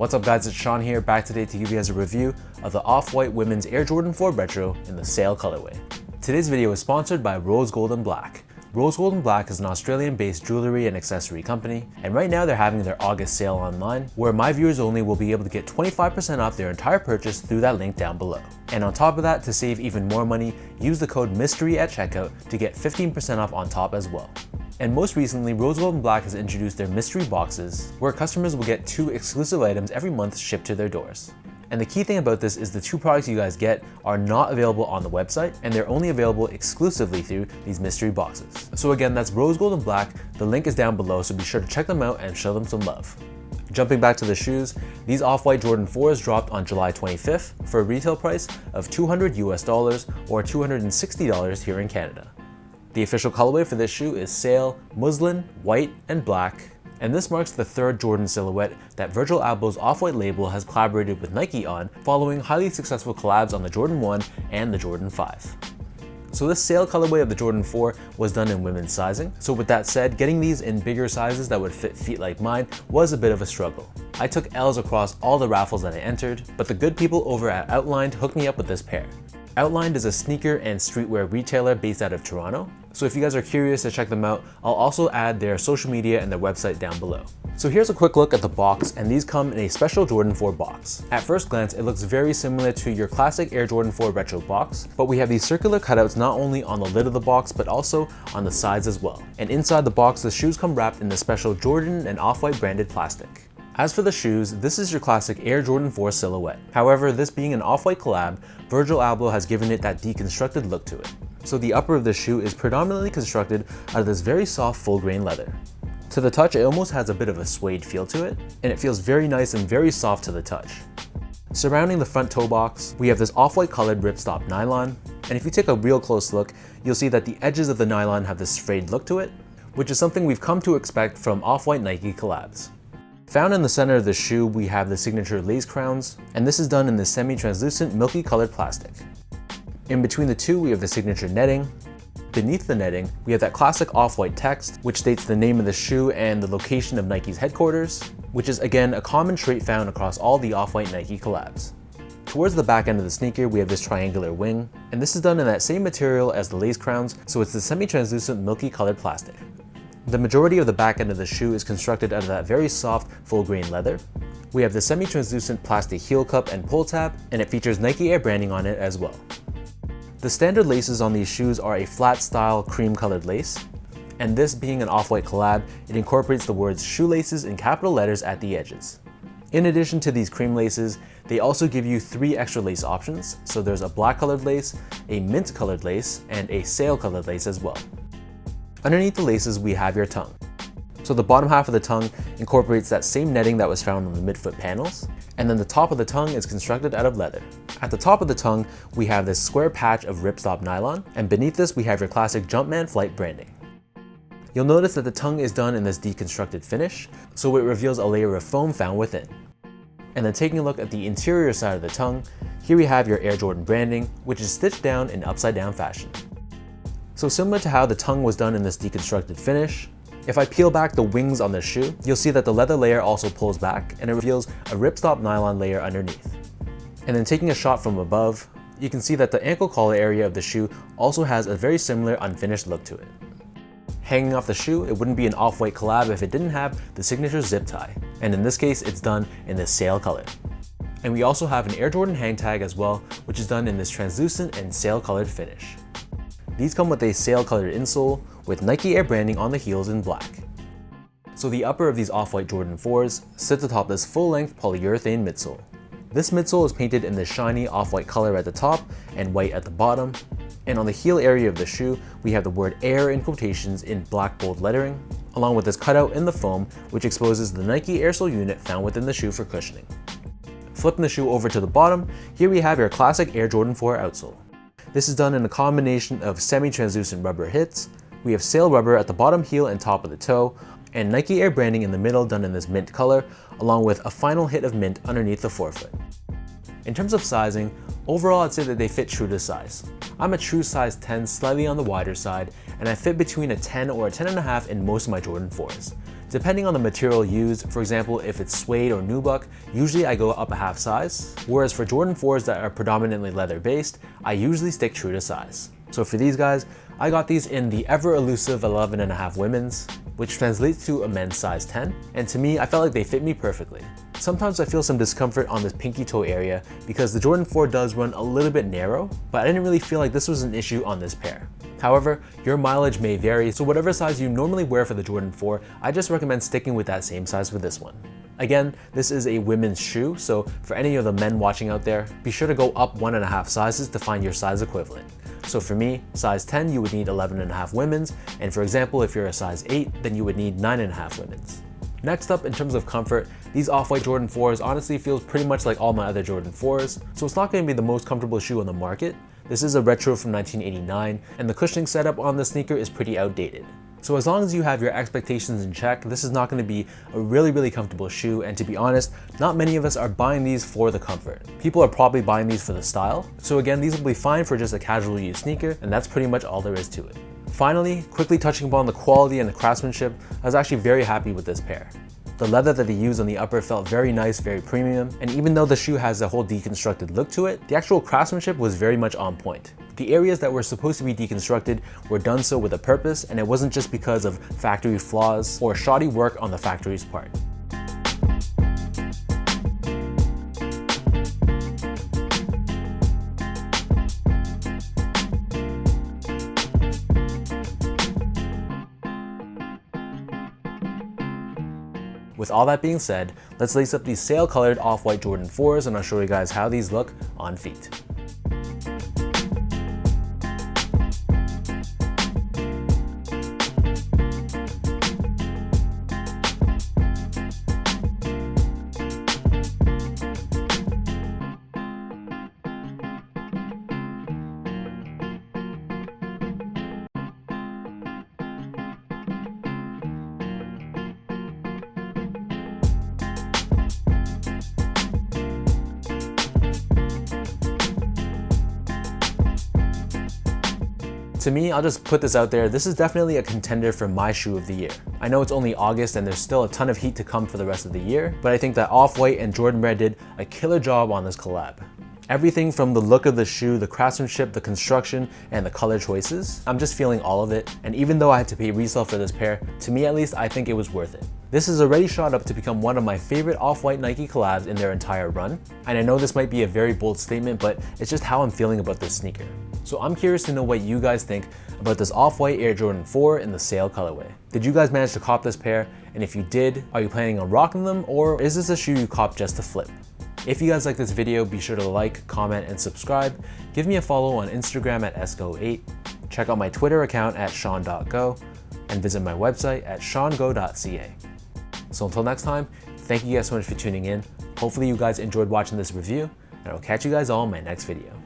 What's up guys, it's Sean here, back today to give you guys a review of the Off-White Women's Air Jordan 4 Retro in the Sail colorway. Today's video is sponsored by Rose Gold & Black. Rose Gold & Black is an Australian-based jewelry and accessory company, and right now they're having their August sale online, where my viewers only will be able to get 25% off their entire purchase through that link down below. And on top of that, to save even more money, use the code MYSTERY at checkout to get 15% off on top as well. And most recently, Rose Gold & Black has introduced their mystery boxes, where customers will get 2 exclusive items every month shipped to their doors. And the key thing about this is the 2 products you guys get are not available on the website, and they're only available exclusively through these mystery boxes. So again, that's Rose Gold & Black. The link is down below, so be sure to check them out and show them some love. Jumping back to the shoes, these Off-White Jordan 4s dropped on July 25th for a retail price of $200 US or $260 here in Canada. The official colorway for this shoe is sail, muslin, white, and black, and this marks the 3rd Jordan silhouette that Virgil Abloh's Off-White label has collaborated with Nike on, following highly successful collabs on the Jordan 1 and the Jordan 5. So this sail colorway of the Jordan 4 was done in women's sizing, so with that said, getting these in bigger sizes that would fit feet like mine was a bit of a struggle. I took L's across all the raffles that I entered, but the good people over at Outlined hooked me up with this pair. Outlined is a sneaker and streetwear retailer based out of Toronto, so if you guys are curious to check them out, I'll also add their social media and their website down below. So here's a quick look at the box, and these come in a special Jordan 4 box. At first glance, it looks very similar to your classic Air Jordan 4 Retro box, but we have these circular cutouts not only on the lid of the box, but also on the sides as well. And inside the box, the shoes come wrapped in the special Jordan and Off-White branded plastic. As for the shoes, this is your classic Air Jordan 4 silhouette. However, this being an Off-White collab, Virgil Abloh has given it that deconstructed look to it. So the upper of the shoe is predominantly constructed out of this very soft full grain leather. To the touch, it almost has a bit of a suede feel to it, and it feels very nice and very soft to the touch. Surrounding the front toe box, we have this off-white colored ripstop nylon, and if you take a real close look, you'll see that the edges of the nylon have this frayed look to it, which is something we've come to expect from Off-White Nike collabs. Found in the center of the shoe, we have the signature lace crowns, and this is done in this semi-translucent milky colored plastic. In between the two, we have the signature netting. Beneath the netting, we have that classic off-white text, which states the name of the shoe and the location of Nike's headquarters, which is again a common trait found across all the Off-White Nike collabs. Towards the back end of the sneaker, we have this triangular wing, and this is done in that same material as the lace crowns, so it's the semi-translucent milky colored plastic. The majority of the back end of the shoe is constructed out of that very soft, full grain leather. We have the semi-translucent plastic heel cup and pull tab, and it features Nike Air branding on it as well. The standard laces on these shoes are a flat style cream colored lace, and this being an Off-White collab, it incorporates the words shoelaces in capital letters at the edges. In addition to these cream laces, they also give you 3 extra lace options, so there's a black colored lace, a mint colored lace, and a sail colored lace as well. Underneath the laces, we have your tongue. So the bottom half of the tongue incorporates that same netting that was found on the midfoot panels, and then the top of the tongue is constructed out of leather. At the top of the tongue, we have this square patch of ripstop nylon, and beneath this we have your classic Jumpman Flight branding. You'll notice that the tongue is done in this deconstructed finish, so it reveals a layer of foam found within. And then taking a look at the interior side of the tongue, here we have your Air Jordan branding, which is stitched down in upside down fashion. So similar to how the tongue was done in this deconstructed finish, if I peel back the wings on the shoe, you'll see that the leather layer also pulls back and it reveals a ripstop nylon layer underneath. And then taking a shot from above, you can see that the ankle collar area of the shoe also has a very similar unfinished look to it. Hanging off the shoe, it wouldn't be an Off-White collab if it didn't have the signature zip tie, and in this case it's done in this sail color. And we also have an Air Jordan hang tag as well, which is done in this translucent and sail colored finish. These come with a sail colored insole with Nike Air branding on the heels in black. So the upper of these Off-White Jordan 4s sits atop this full-length polyurethane midsole. This midsole is painted in this shiny off-white color at the top and white at the bottom, and on the heel area of the shoe we have the word Air in quotations in black bold lettering, along with this cutout in the foam which exposes the Nike airsole unit found within the shoe for cushioning. Flipping the shoe over to the bottom, here we have your classic Air Jordan 4 outsole. This is done in a combination of semi-translucent rubber hits. We have sail rubber at the bottom heel and top of the toe, and Nike Air branding in the middle done in this mint color, along with a final hit of mint underneath the forefoot. In terms of sizing, overall I'd say that they fit true to size. I'm a true size 10, slightly on the wider side, and I fit between a 10 or a 10.5 in most of my Jordan 4s. Depending on the material used, for example, if it's suede or nubuck, usually I go up a half size, whereas for Jordan 4s that are predominantly leather based, I usually stick true to size. So for these guys, I got these in the ever elusive 11.5 women's, which translates to a men's size 10, and to me, I felt like they fit me perfectly. Sometimes I feel some discomfort on this pinky toe area because the Jordan 4 does run a little bit narrow, but I didn't really feel like this was an issue on this pair. However, your mileage may vary, so whatever size you normally wear for the Jordan 4, I just recommend sticking with that same size for this one. Again, this is a women's shoe, so for any of the men watching out there, be sure to go up 1.5 sizes to find your size equivalent. So for me, size 10, you would need 11.5 women's, and for example, if you're a size 8, then you would need 9.5 women's. Next up, in terms of comfort, these off-white Jordan 4s honestly feels pretty much like all my other Jordan 4s, so it's not going to be the most comfortable shoe on the market. This is a retro from 1989, and the cushioning setup on the sneaker is pretty outdated. So as long as you have your expectations in check, this is not going to be a really comfortable shoe, and to be honest, not many of us are buying these for the comfort. People are probably buying these for the style. So again, these will be fine for just a casual use sneaker, and that's pretty much all there is to it. Finally, quickly touching upon the quality and the craftsmanship, I was actually very happy with this pair. The leather that they used on the upper felt very nice, very premium, and even though the shoe has a whole deconstructed look to it, the actual craftsmanship was very much on point. The areas that were supposed to be deconstructed were done so with a purpose, and it wasn't just because of factory flaws or shoddy work on the factory's part. With all that being said, let's lace up these sail colored off-white Jordan 4s and I'll show you guys how these look on feet. To me, I'll just put this out there, this is definitely a contender for my shoe of the year. I know it's only August and there's still a ton of heat to come for the rest of the year, but I think that Off-White and Jordan Brand did a killer job on this collab. Everything from the look of the shoe, the craftsmanship, the construction, and the color choices, I'm just feeling all of it. And even though I had to pay resale for this pair, to me at least, I think it was worth it. This is already shot up to become one of my favorite Off-White Nike collabs in their entire run. And I know this might be a very bold statement, but it's just how I'm feeling about this sneaker. So I'm curious to know what you guys think about this Off-White Air Jordan 4 in the sail colorway. Did you guys manage to cop this pair? And if you did, are you planning on rocking them, or is this a shoe you cop just to flip? If you guys like this video, be sure to like, comment, and subscribe. Give me a follow on Instagram at esco8. Check out my Twitter account at sean.go, and visit my website at seango.ca. So until next time, thank you guys so much for tuning in. Hopefully you guys enjoyed watching this review, and I'll catch you guys all in my next video.